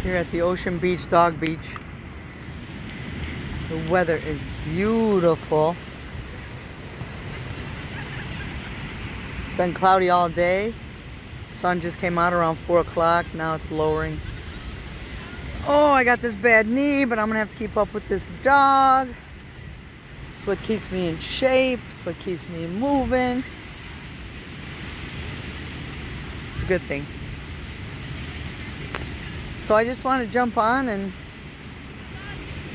Here at the Ocean Beach Dog Beach. The weather is beautiful. It's been cloudy all day. Sun just came out around 4 o'clock. Now it's lowering. Oh, I got this bad knee, but I'm gonna have to keep up with this dog. It's what keeps me in shape. It's what keeps me moving. It's a good thing. So I just want to jump on and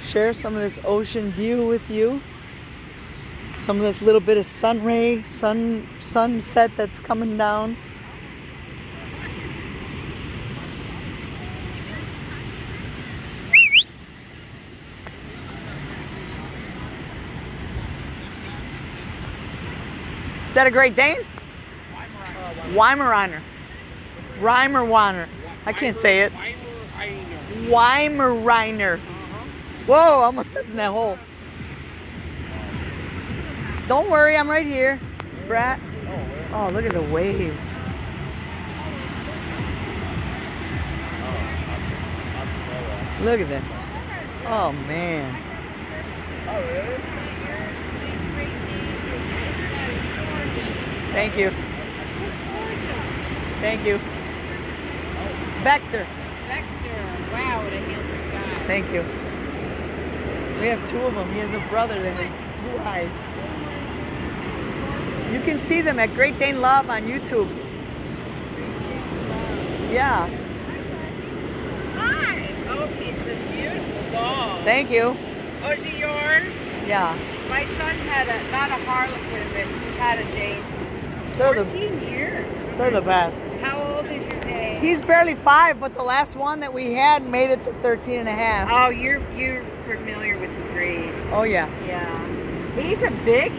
share some of this ocean view with you. Some of this little bit of sunset that's coming down. Is that a Great Dane? Weimaraner. Weimaraner. I can't say it. Weimaraner. Whoa, I almost stepped in that hole. Don't worry, I'm right here, Brat. Oh, look at the waves. Look at this. Oh, man. Oh, really? Thank you. Thank you. Wächter. Wächter. Wow, what a handsome guy. Thank you. We have 2 of them. He has a brother that has blue eyes. You can see them at Great Dane Love on YouTube. Yeah. Hi. Oh, it's a beautiful dog. Thank you. Oh, is it yours? Yeah. My son had not a Harlequin, but he had a Dane. They're 14 years. They're the best. How old is your Dane? He's barely 5, but the last one that we had made it to 13 and a half. Oh, you're familiar with the breed. Oh, yeah. Yeah. He's a big,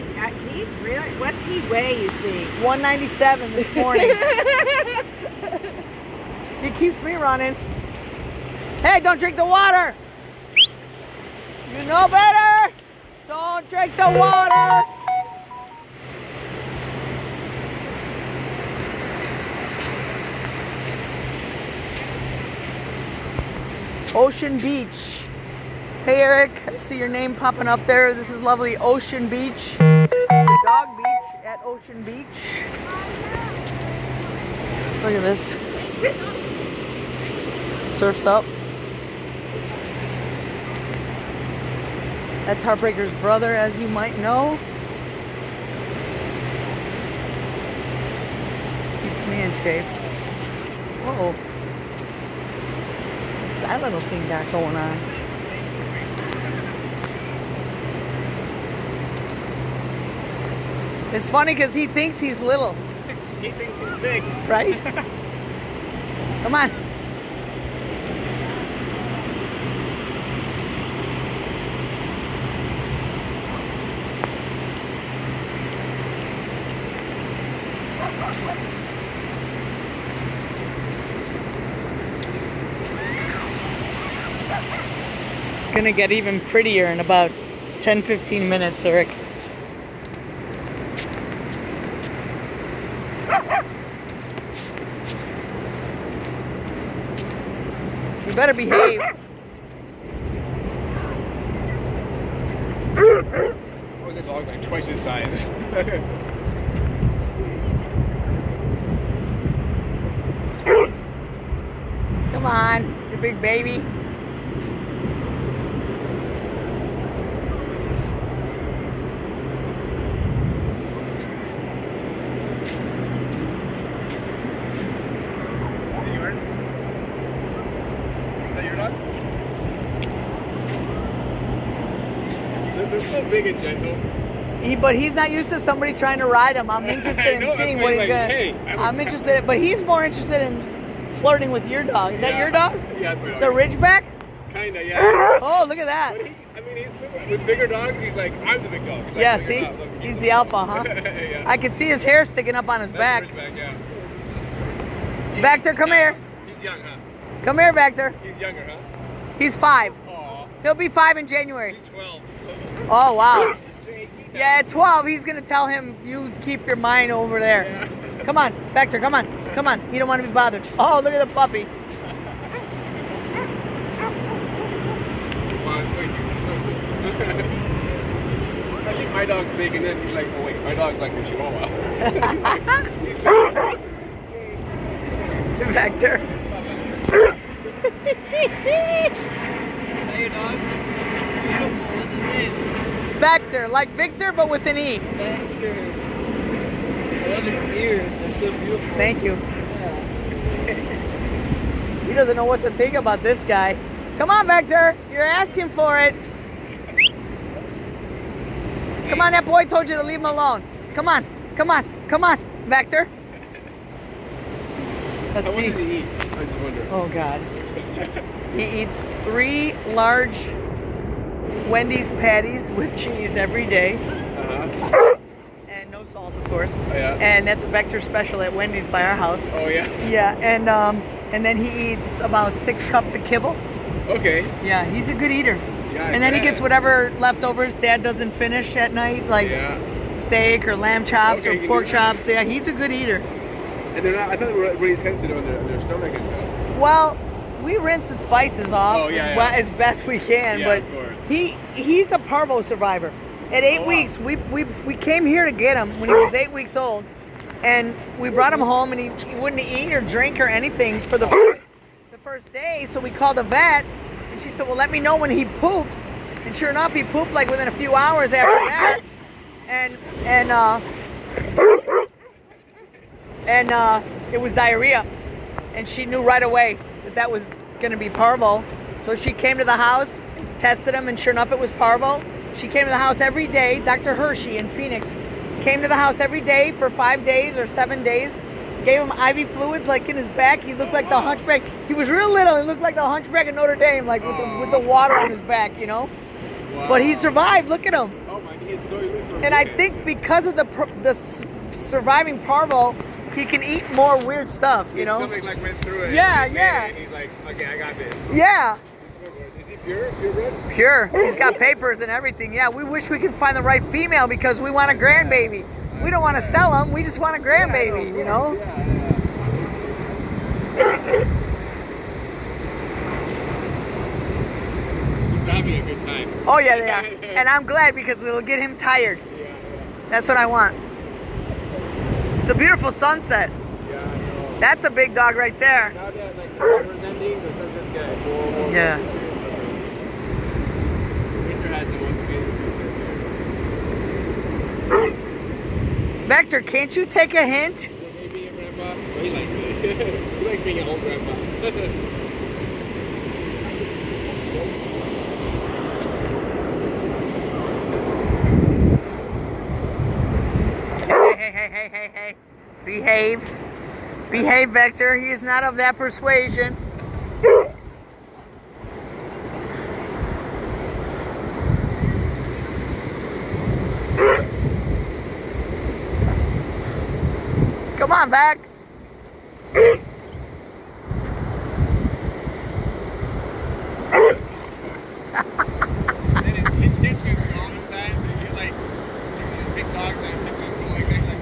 he's really, what's he weigh, you think? 197 this morning. He keeps me running. Hey, don't drink the water. You know better. Don't drink the water. Ocean Beach. Hey Eric, I see your name popping up there. This is lovely Ocean Beach. The dog beach at Ocean Beach. Look at this. Surf's up. That's Heartbreaker's brother, as you might know. Keeps me in shape. Whoa. What's that little thing got going on? It's funny because he thinks he's little. He thinks he's big. Right? Come on. It's gonna get even prettier in about 10-15 minutes, Eric. You better behave. Oh, the dog's like twice his size. Come on, you big baby. They're so big and gentle. But he's not used to somebody trying to ride him. I'm interested in seeing what he's gonna. Hey, I'm interested, but he's more interested in flirting with your dog. Is that your dog? Yeah, that's my dog. The Ridgeback? Kinda, yeah. Oh, look at that. But he's super, with bigger dogs, he's like, I'm the big dog. He's like, Yeah, look see? at that, look, He's the alpha, huh? Yeah. I can see his hair sticking up on his back. That's the Ridgeback, yeah. Wächter, come here. He's young, huh? Come here, Wächter. He's younger, huh? He's 5. Aw. He'll be 5 in January. He's 12. Oh, wow. Yeah, at 12, he's going to tell him, you keep your mind over there. Yeah. Come on, Wächter, come on. Come on. You don't want to be bothered. Oh, look at the puppy. my dog's big, and then he's like, oh wait, my dog's like a Chihuahua. Wächter. Your dog? Beautiful. What's his name? Wächter, like Victor, but with an E. Wächter. I love his ears. They're so beautiful. Thank you. He doesn't know what to think about this guy. Come on, Wächter. You're asking for it. Come on, that boy told you to leave him alone. Come on, come on, come on, Wächter. Let's How much see. did he eat? I just wonder. Oh, God. He eats 3 large Wendy's patties with cheese every day. And no salt, of course. Oh, yeah. And that's a Wächter special at Wendy's by our house. Oh, yeah? Yeah, and then he eats about 6 cups of kibble. Okay. Yeah, he's a good eater. Yeah, And then he gets whatever leftovers Dad doesn't finish at night, like steak or lamb chops Okay, or pork chops. Yeah, he's a good eater. And they're not, I thought they were really sensitive on their stomach and stuff. Well, we rinse the spices off as best we can, Yeah, but of course. he's a parvo survivor. At 8 weeks, we came here to get him when he was 8 weeks old, and we brought him home, and he wouldn't eat or drink or anything for the first day. So we called the vet, and she said, "Well, let me know when he poops." And sure enough, he pooped like within a few hours after that, and it was diarrhea, and she knew right away that was going to be parvo. So she came to the house, tested him, and sure enough, it was parvo. She came to the house every day. Dr. Hershey in Phoenix came to the house every day for 5 days or 7 days. Gave him IV fluids like in his back. He looked like the hunchback. He was real little. He looked like the hunchback of Notre Dame, like with the water on his back, you know. Wow. But he survived. Look at him. Oh my, he's so And I think because of the surviving parvo, he can eat more weird stuff, you know. His stomach like went through it. Yeah, and yeah. And he's like, okay, I got this. Yeah. He's so good. Is he pure? Purebred? Pure. He's got papers and everything. Yeah, we wish we could find the right female because we want a grandbaby. We don't want to sell him. We just want a grandbaby, you know. He's having a good time. Oh yeah, they are. And I'm glad because it'll get him tired. That's what I want. It's a beautiful sunset. Yeah, I know. That's a big dog right there. Now that like the summer's ending, the sunset's good. Yeah. Winter has the most amazing sunset. Wächter, can't you take a hint? Is it okay being a grandpa? Well, he likes it. He likes being an old grandpa. Hey. Behave. Behave, Wächter. He is not of that persuasion. Come on, back. His hips just go all the time. If you like big dogs, his hips just go like that.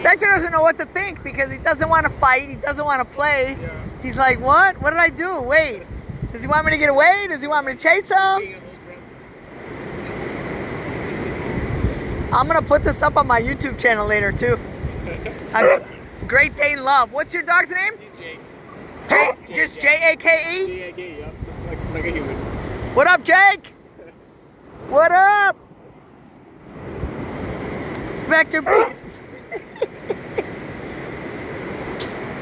Wächter doesn't know what to think because he doesn't want to fight. He doesn't want to play. Yeah. He's like, what? What did I do? Wait. Does he want me to get away? Does he want me to chase him? I'm going to put this up on my YouTube channel later, too. Great Dane Love. What's your dog's name? He's Jake. Jake. Just J-A-K-E? J-A-K, yep. Like a human. What up, Jake? What up? Wächter.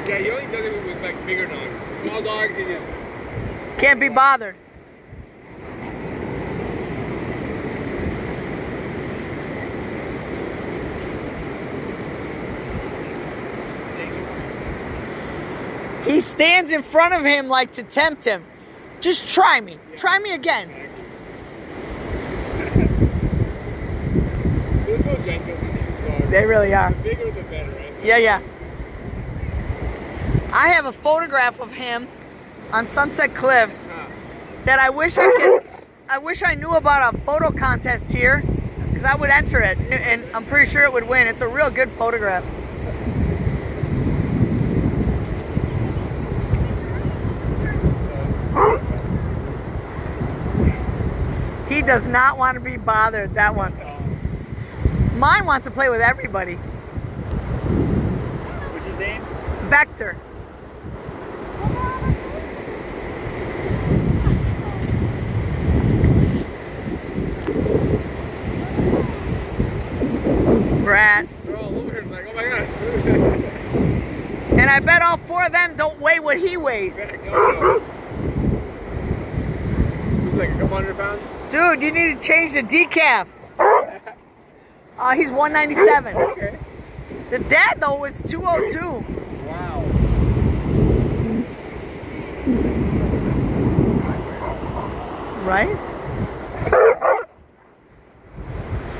Yeah, he only does it with like bigger dogs. Small dogs, he just... Can't be bothered. He stands in front of him like to tempt him. Just try me. Try me again. They're so gentle, these dogs. They really are. The bigger the better, right? Yeah. I have a photograph of him on Sunset Cliffs that I wish I knew about a photo contest here because I would enter it and I'm pretty sure it would win. It's a real good photograph. He does not want to be bothered, that one. Mine wants to play with everybody. What's his name? Wächter. Brat. They're all over him like, oh my god. And I bet all 4 of them don't weigh what he weighs. He's like a couple 100 pounds. Dude, you need to change the decaf. He's 197. Okay. The dad, though, was 202. Wow. Right?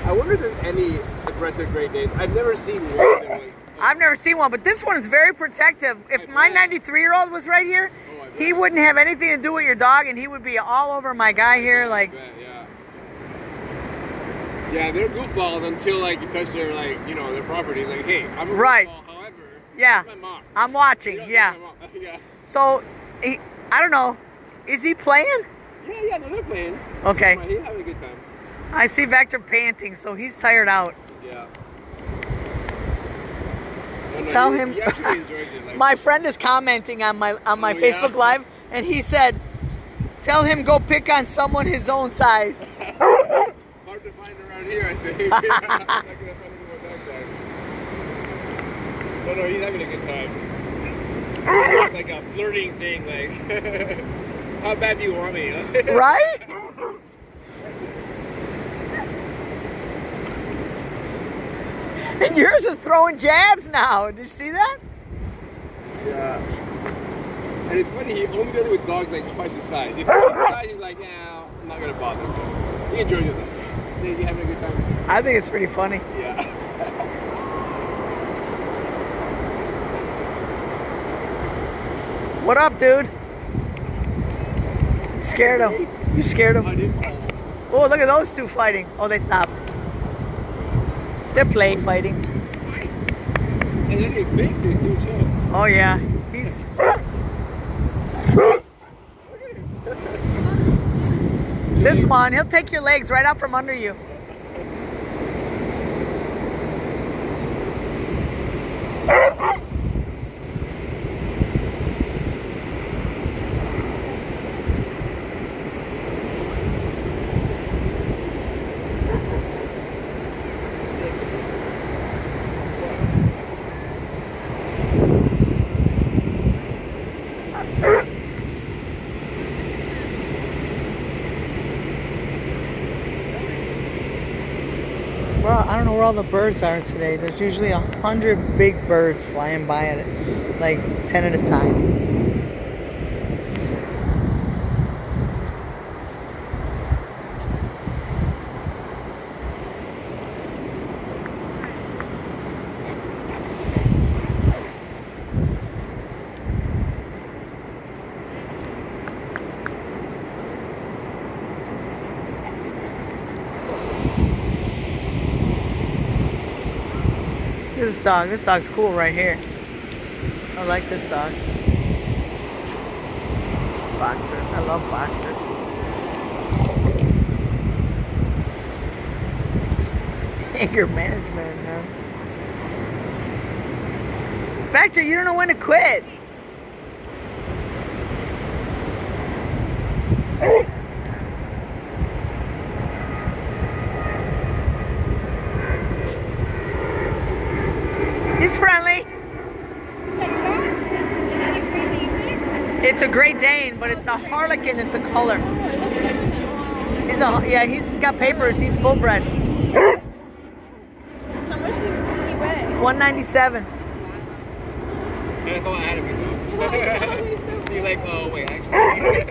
I wonder if there's any aggressive Great Danes. I've never seen one that was. I've never seen one, but this one is very protective. If my 93-year-old was right here, he wouldn't have anything to do with your dog, and he would be all over my guy here, like... Yeah, they're goofballs until, like, you touch their, like, you know, their property. Like, hey, I'm a Right. goofball, however, Yeah, that's my mom. I'm watching, yeah. Yeah. So, I don't know, is he playing? Yeah, no, they're playing. Okay. He's having a good time. I see Wächter panting, so he's tired out. Yeah. Tell him. He actually enjoys it. Like, My friend is commenting on my Facebook yeah? Live, and he said, "Tell him go pick on someone his own size." hard to find around here, I think. I'm not gonna find anyone that size. No, he's having a good time. It's like a flirting thing, like, how bad do you want me? Huh? Right? And yours is throwing jabs now. Did you see that? Yeah. And it's funny, he only does it with dogs like twice his size. If he's his size, he's like, yeah, I'm not gonna bother. He enjoys it though. You having a good time? I think it's pretty funny. Yeah. What up, dude? You scared him. You scared him. Oh, look at those 2 fighting. Oh, they stopped. They're play fighting. And then he thinks he's so chill. Oh yeah, he's. This one, he'll take your legs right out from under you. Well, I don't know where all the birds are today. There's usually 100 big birds flying by at it, like 10 at a time. Look at this dog. This dog's cool right here. I like this dog. Boxers. I love boxers. Anger management, man. Wächter, you don't know when to quit. He's friendly. It's a Great Dane, but it's a Harlequin is the color. He's got papers. He's full bred. How much does he weigh? 197. That's all I had of it though. You're like, oh wait, actually.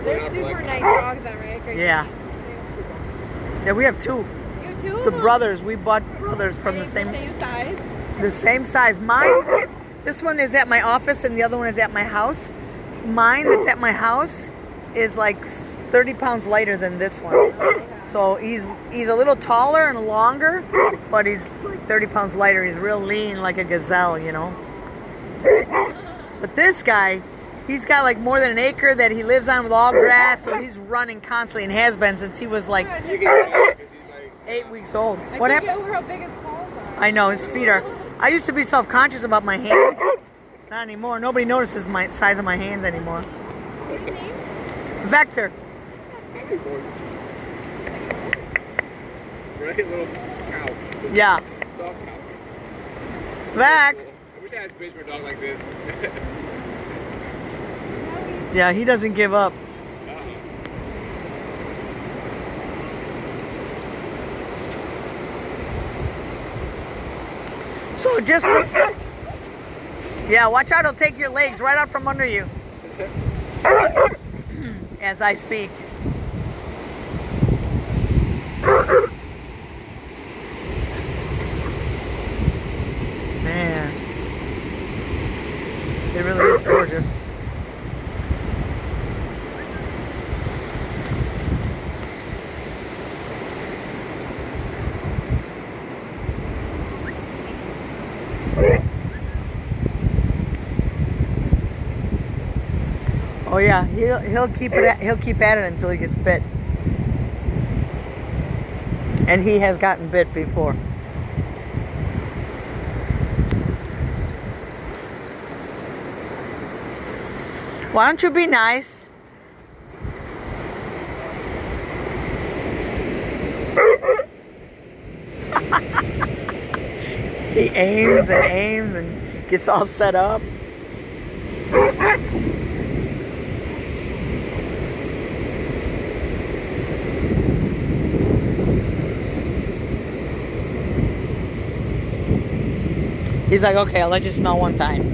They're super nice dogs, though, right? Great Yeah. Danes. Yeah, we have 2. You have 2 of The them? brothers. We bought brothers from Are the they same. the same size? The same size. Mine, this one is at my office and the other one is at my house. Mine that's at my house is like 30 pounds lighter than this one. So he's a little taller and longer, but he's like 30 pounds lighter. He's real lean like a gazelle, you know. But this guy, He's got like more than an acre that he lives on with all grass, so he's running constantly and has been since he was like You can tell 'cause he's like 8 weeks old. I What can't happened? get over how big his paws are. I know, his feet are... I used to be self-conscious about my hands. Not anymore. Nobody notices my size of my hands anymore. What's his name? Vector. right, little cow. Yeah. Dog cow. Vac. Cool. I wish I had space for a dog like this. Yeah, he doesn't give up. So just... Yeah, watch out, he'll take your legs right out from under you. As I speak. Man. It really is gorgeous. Oh yeah, he'll keep at it until he gets bit. And he has gotten bit before. Why don't you be nice? He aims and gets all set up. He's like, okay, I'll let you smell one time.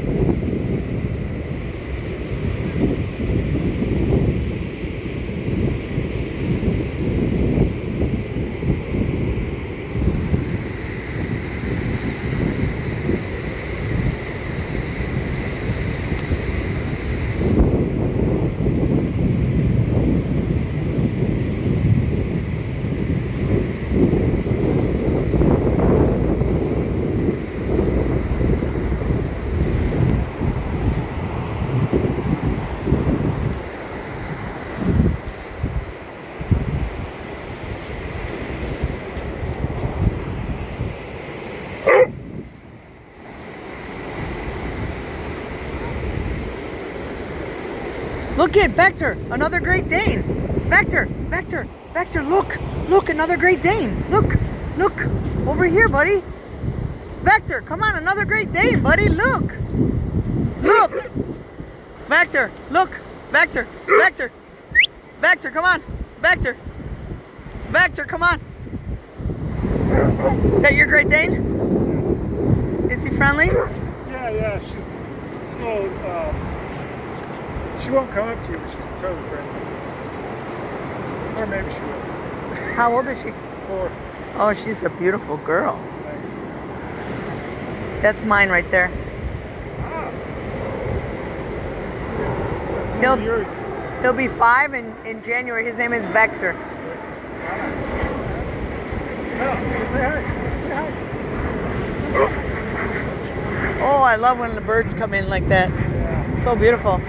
Look at Wächter, another Great Dane. Wächter, look, another Great Dane. Look, over here, buddy. Wächter, come on, another Great Dane, buddy. Look. Wächter, look. Wächter, come on. Wächter, come on. Is that your Great Dane? Is he friendly? Yeah, she's a little, she won't come up to you, but she's totally friendly. Or maybe she will. How old is she? 4. Oh, she's a beautiful girl. Nice. That's mine right there. He'll, yours. He'll be 5 in January. His name is Wächter. Oh, say hi. Say hi. Oh, I love when the birds come in like that. Yeah. So beautiful.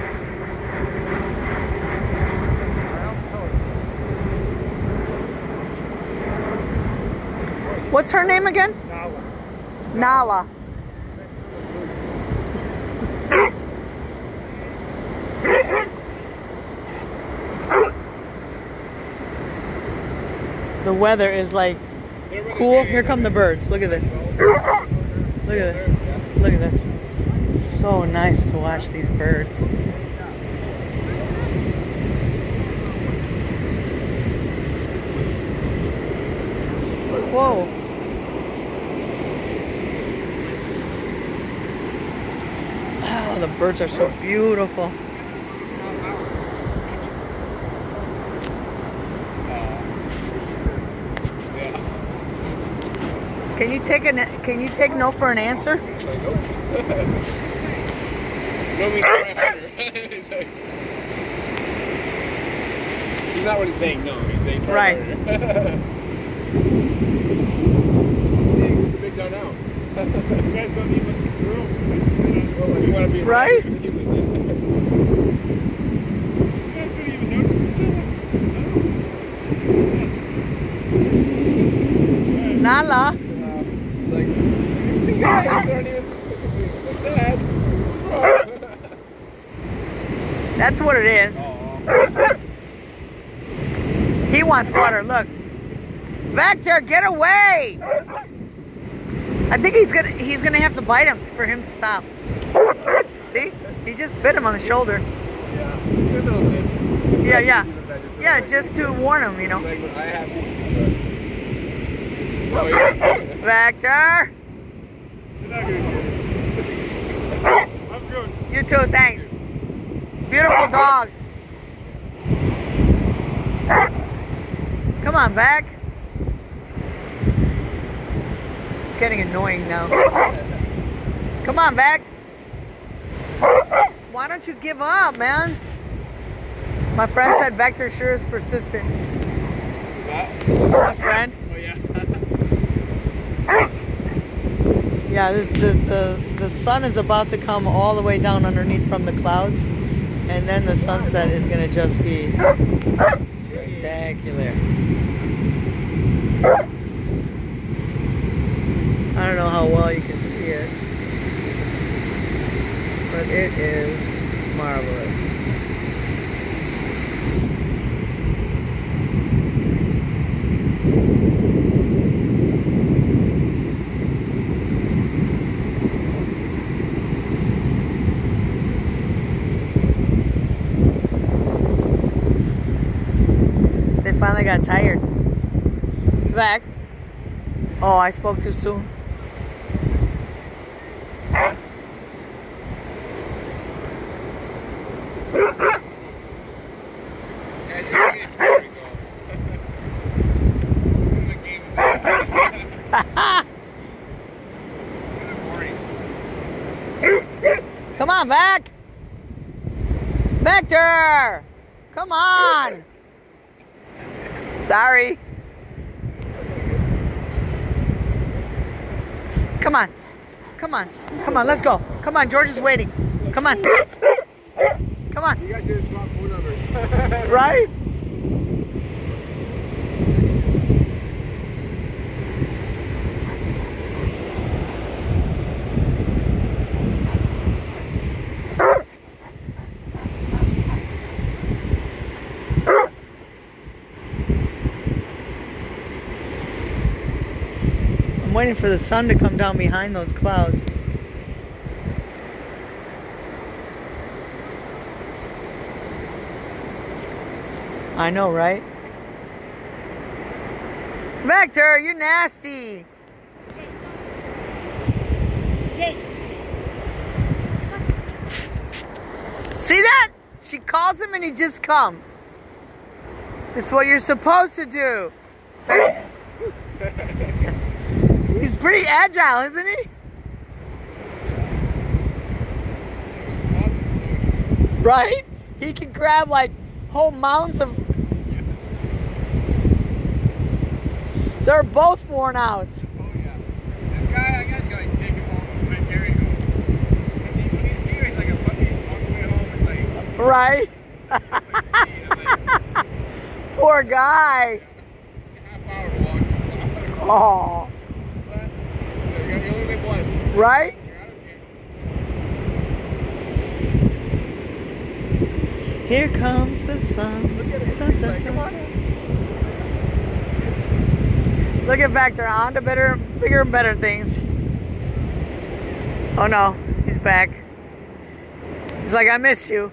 What's her name again? Nala. The weather is like cool. Here come the birds. Look at this. Look at this. Look at this. So nice to watch these birds. Whoa. Oh, the birds are so beautiful. Can you take no for an answer? No means try harder. He's not really saying no. He's saying try Right. harder. Dang, it's a big guy now. You guys don't need much to groom. They just sit on Well, like, you want to be Right? You guys don't even notice each other? No? Nala. It's like, these two guys aren't even like that. What's wrong? That's what it is. He wants water. Look. Wächter, get away! I think he's gonna have to bite him for him to stop. See? He just bit him on the shoulder. Yeah. You said little lips. Yeah, yeah. Yeah, just to warn him, you know. Like when I have. Oh, yeah. Wächter! You're not gonna get it. I'm good. You too, thanks. Beautiful dog. Come on, Vac. It's getting annoying now. Come on, Vac. Why don't you give up, man? My friend said Wächter sure is persistent. Is that? My friend. Oh, yeah. Yeah, the sun is about to come all the way down underneath from the clouds, and then the sunset is gonna just be spectacular. I don't know how well you can see it, but it is marvelous. They finally got tired. Back. Oh, I spoke too soon. Guys, you're making it very cool. The game is boring. Come on, Vac. Wächter! Come on! Sorry. Come on. Come on. Come on, let's go. Come on, George is waiting. Come on. Come on. You guys should have swapped phone numbers. Right? I'm waiting for the sun to come down behind those clouds. I know, right? Wächter, you're nasty. Jake. See that? She calls him and he just comes. It's what you're supposed to do. He's pretty agile, isn't he? Right? He can grab like whole mounds of... They're both worn out. Oh, yeah. This guy, I gotta take him home and carry him home. When he's here, he's like a puppy. On the way home, it's like... Right? Poor guy. Half hour to walk 2 blocks. Oh. But, you only live once. Right? Here comes the sun. Look at it. Dun, dun, Like, come dun. on. Look at Wächter, on to bigger and better things. Oh no, he's back. He's like, I miss you.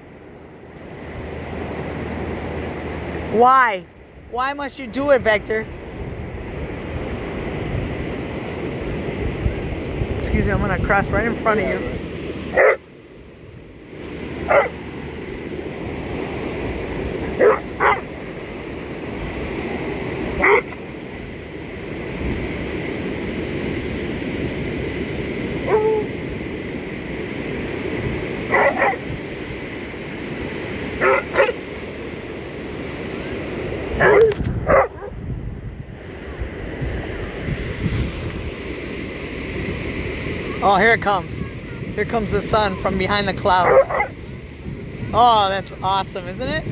Why? Why must you do it, Wächter? Excuse me, I'm gonna cross right in front of you. Oh, here it comes. Here comes the sun from behind the clouds. Oh, that's awesome, isn't it?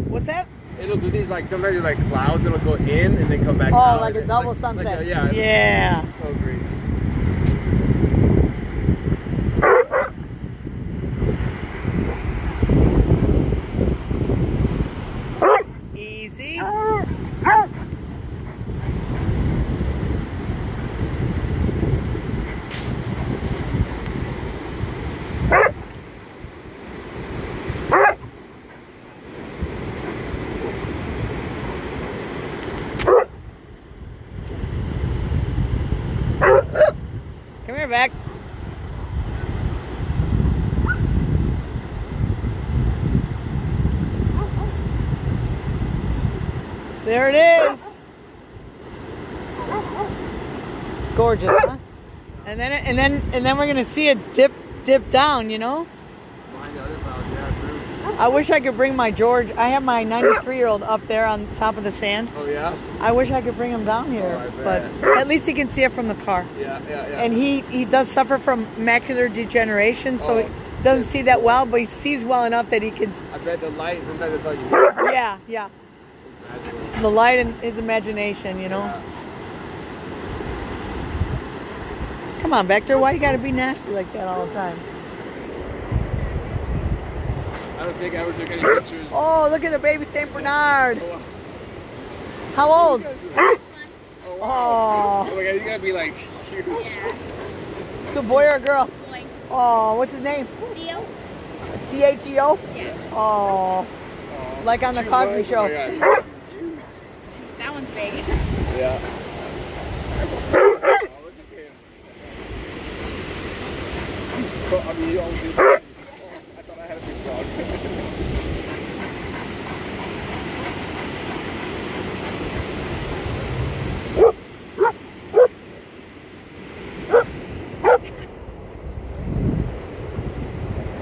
What's that? It'll do these like sometimes it's like clouds. It'll go in and then come back Oh, out. like a double sunset. Yeah. Yeah. So great. Easy. Come here, Beck. There it is. Gorgeous, huh? And then we're gonna see it dip down, you know? I wish I could bring my George. I have my 93-year-old up there on top of the sand. Oh yeah. I wish I could bring him down here, Oh, I but bet. at least he can see it from the car. Yeah. And he does suffer from macular degeneration, so Oh. he doesn't see that well, but he sees well enough that he can. I bet the light sometimes it's all you need. Yeah. The light and his imagination, you know. Yeah. Come on, Wächter, why you gotta be nasty like that all the time? I don't think I ever took any pictures. Oh, look at the baby Saint Bernard. Oh, How old? 6 months. oh wow. Oh, Oh my god, he's gonna be like huge. Yeah. it's a boy or a girl? Boy. Oh, what's his name? Theo? T-H-E-O? Yeah. Oh, like on the Cosby Oh my Show. god, he's huge. That one's big. Yeah. Oh, look at him. I mean, he always is. Oh, I thought I had a big dog.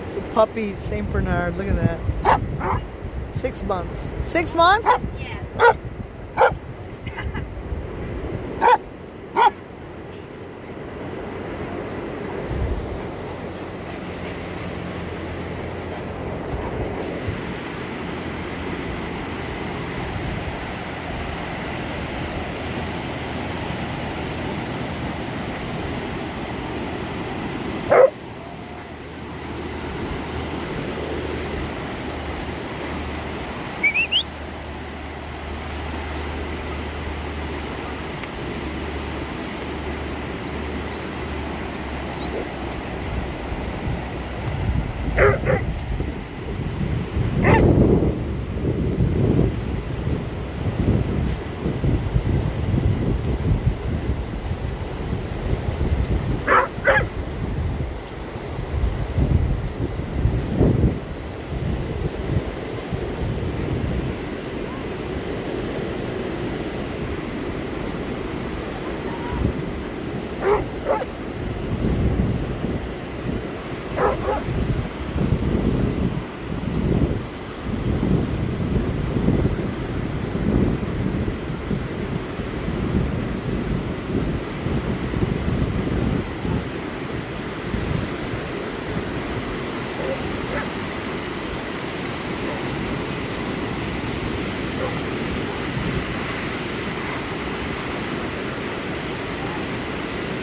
It's a puppy Saint Bernard. Look at that. 6 months. 6 months? Yeah.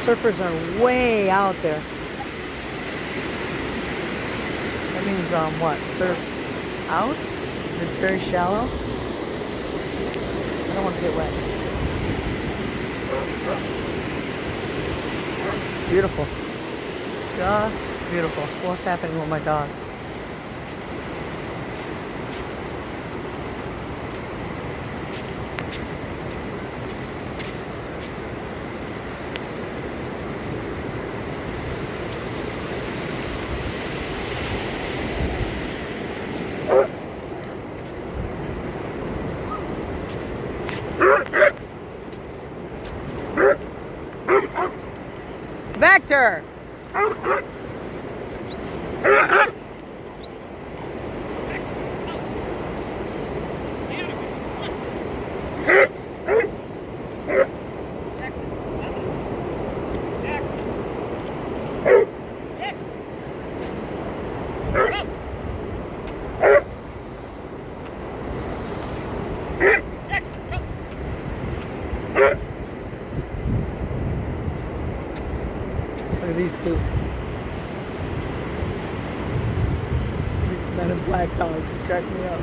Surfers are way out there. That means, what? Surf's out? It's very shallow? I don't want to get wet. Beautiful. Just beautiful. What's happening with my dog? Wächter! Check me up.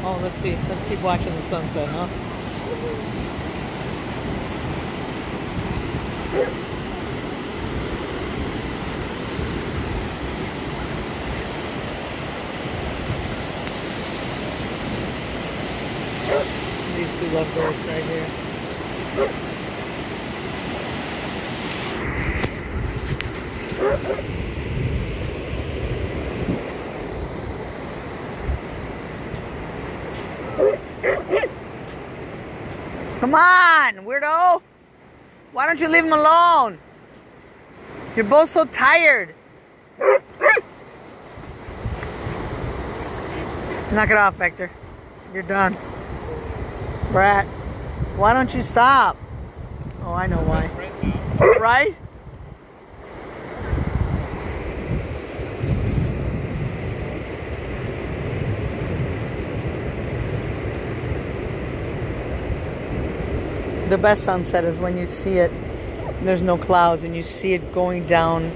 Oh, let's see. Let's keep watching the sunset, huh? These two leftovers right here. Come on, weirdo! Why don't you leave him alone? You're both so tired. Knock it off, Wächter. You're done. Brat, why don't you stop? Oh, I know why. Right? The best sunset is when you see it, there's no clouds, and you see it going down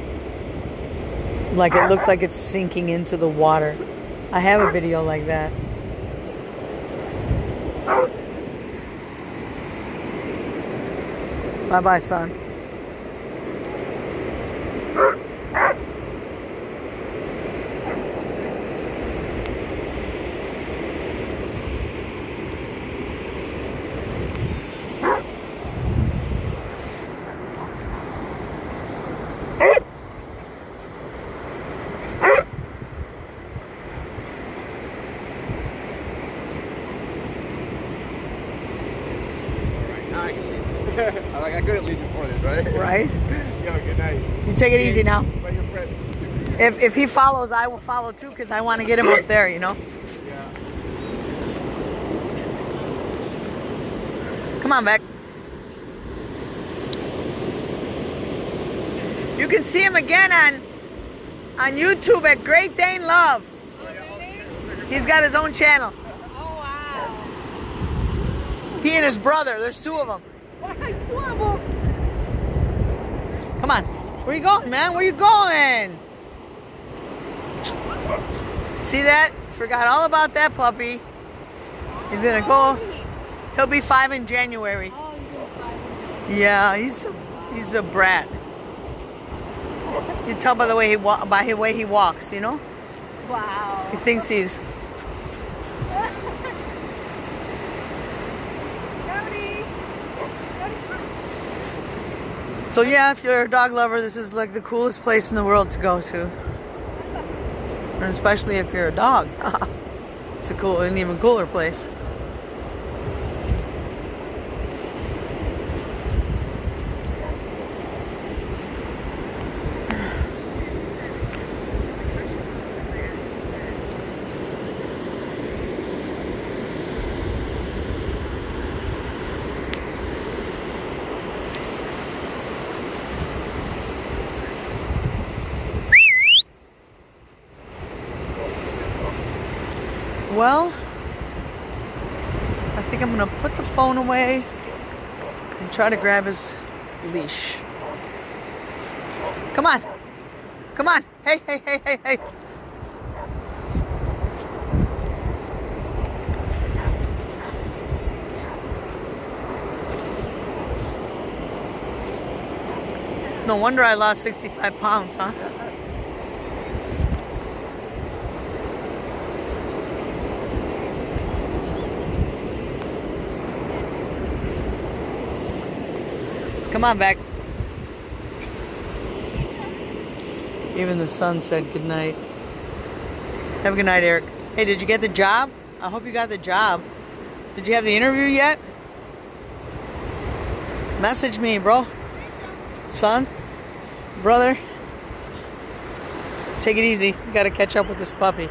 like it looks like it's sinking into the water. I have a video like that. Bye-bye, son. I couldn't leave before this, right? Right? Yo, good night. You take it easy now. But your friend. If he follows, I will follow too, because I want to get him up there, you know? Yeah. Come on, Beck. You can see him again on YouTube at Great Dane Love. He's got his own channel. Oh, wow. He and his brother. There's two of them. Come on. Where you going, man? Where you going? See that? Forgot all about that puppy. He's gonna go. He'll be 5 in January. Yeah, he's a brat. You can tell by the way he walks, you know? Wow. He thinks he's. So yeah, if you're a dog lover, this is like the coolest place in the world to go to. And especially if you're a dog. It's an even cooler place. Well, I think I'm gonna put the phone away and try to grab his leash. Come on. Come on. Hey, hey, hey, hey, hey. No wonder I lost 65 pounds, huh? Come on back. Even the sun said goodnight. Have a good night, Eric. Hey, did you get the job? I hope you got the job. Did you have the interview yet? Message me, bro. Son? Brother? Take it easy. You gotta catch up with this puppy.